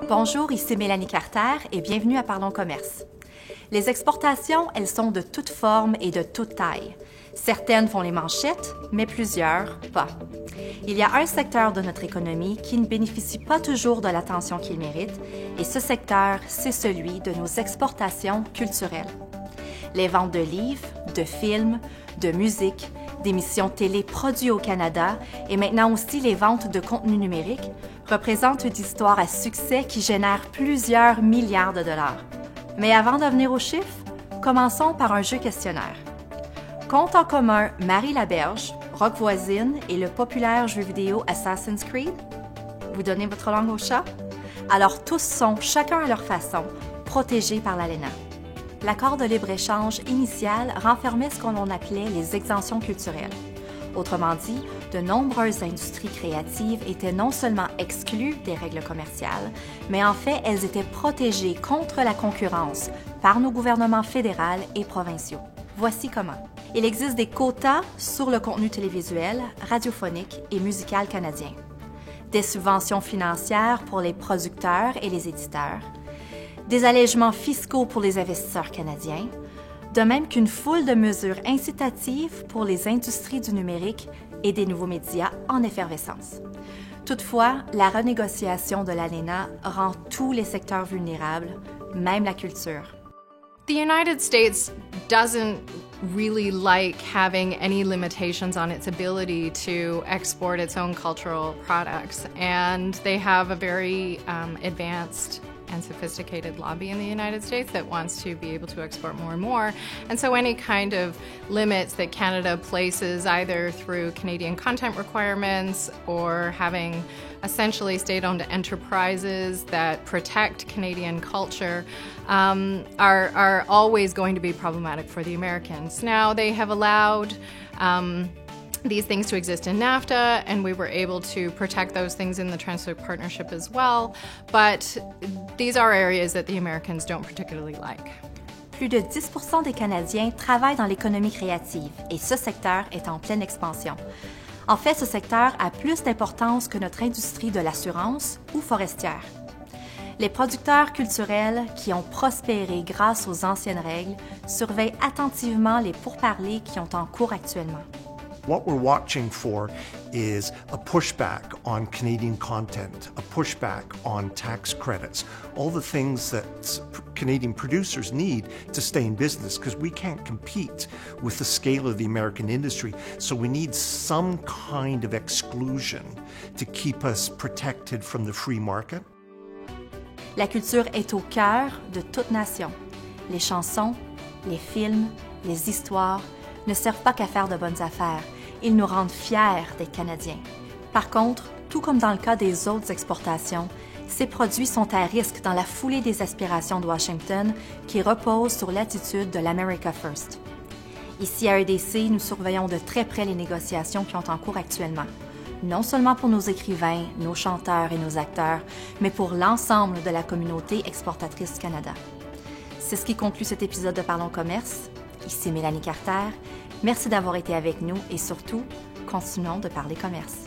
Bonjour, ici Mélanie Carter et bienvenue à Parlons Commerce. Les exportations, elles sont de toutes formes et de toutes tailles. Certaines font les manchettes, mais plusieurs pas. Il y a un secteur de notre économie qui ne bénéficie pas toujours de l'attention qu'il mérite, et ce secteur, c'est celui de nos exportations culturelles. Les ventes de livres, de films, de musique, d'émissions télé produites au Canada et maintenant aussi les ventes de contenu numérique représentent une histoire à succès qui génère plusieurs milliards de dollars. Mais avant de venir aux chiffres, commençons par un jeu questionnaire. Compte en commun Marie Laberge, Rock Voisine et le populaire jeu vidéo Assassin's Creed? Vous donnez votre langue au chat? Alors tous sont, chacun à leur façon, protégés par l'ALENA. L'accord de libre-échange initial renfermait ce qu'on appelait les exemptions culturelles. Autrement dit, de nombreuses industries créatives étaient non seulement exclues des règles commerciales, mais en fait, elles étaient protégées contre la concurrence par nos gouvernements fédéraux et provinciaux. Voici comment. Il existe des quotas sur le contenu télévisuel, radiophonique et musical canadien. Des subventions financières pour les producteurs et les éditeurs. Des allègements fiscaux pour les investisseurs canadiens, de même qu'une foule de mesures incitatives pour les industries du numérique et des nouveaux médias en effervescence. Toutefois, la renégociation de l'ALENA rend tous les secteurs vulnérables, même la culture. The United States doesn't really like having any limitations on its ability to export its own cultural products, and they have a very advanced and sophisticated lobby in the United States that wants to be able to export more and more. And so any kind of limits that Canada places either through Canadian content requirements or having essentially state-owned enterprises that protect Canadian culture are always going to be problematic for the Americans. Now, they have allowed these things to exist in NAFTA, and we were able to protect those things in the Trans-Pacific Partnership as well, but these are areas that the Americans don't particularly like. Plus de 10% des Canadiens travaillent dans l'économie créative et ce secteur est en pleine expansion. En fait, ce secteur a plus d'importance que notre industrie de l'assurance ou forestière. Les producteurs culturels qui ont prospéré grâce aux anciennes règles surveillent attentivement les pourparlers qui ont en cours actuellement. What we're watching for is a pushback on Canadian content, a pushback on tax credits, all the things that Canadian producers need to stay in business because we can't compete with the scale of the American industry. So we need some kind of exclusion to keep us protected from the free market. La culture est au cœur de toute nation. Les chansons, les films, les histoires ne servent pas qu'à faire de bonnes affaires. Ils nous rendent fiers d'être Canadiens. Par contre, tout comme dans le cas des autres exportations, ces produits sont à risque dans la foulée des aspirations de Washington qui reposent sur l'attitude de l'America First. Ici à EDC, nous surveillons de très près les négociations qui ont en cours actuellement, non seulement pour nos écrivains, nos chanteurs et nos acteurs, mais pour l'ensemble de la communauté exportatrice du Canada. C'est ce qui conclut cet épisode de Parlons Commerce. Ici Mélanie Carter. Merci d'avoir été avec nous et surtout, continuons de parler commerce.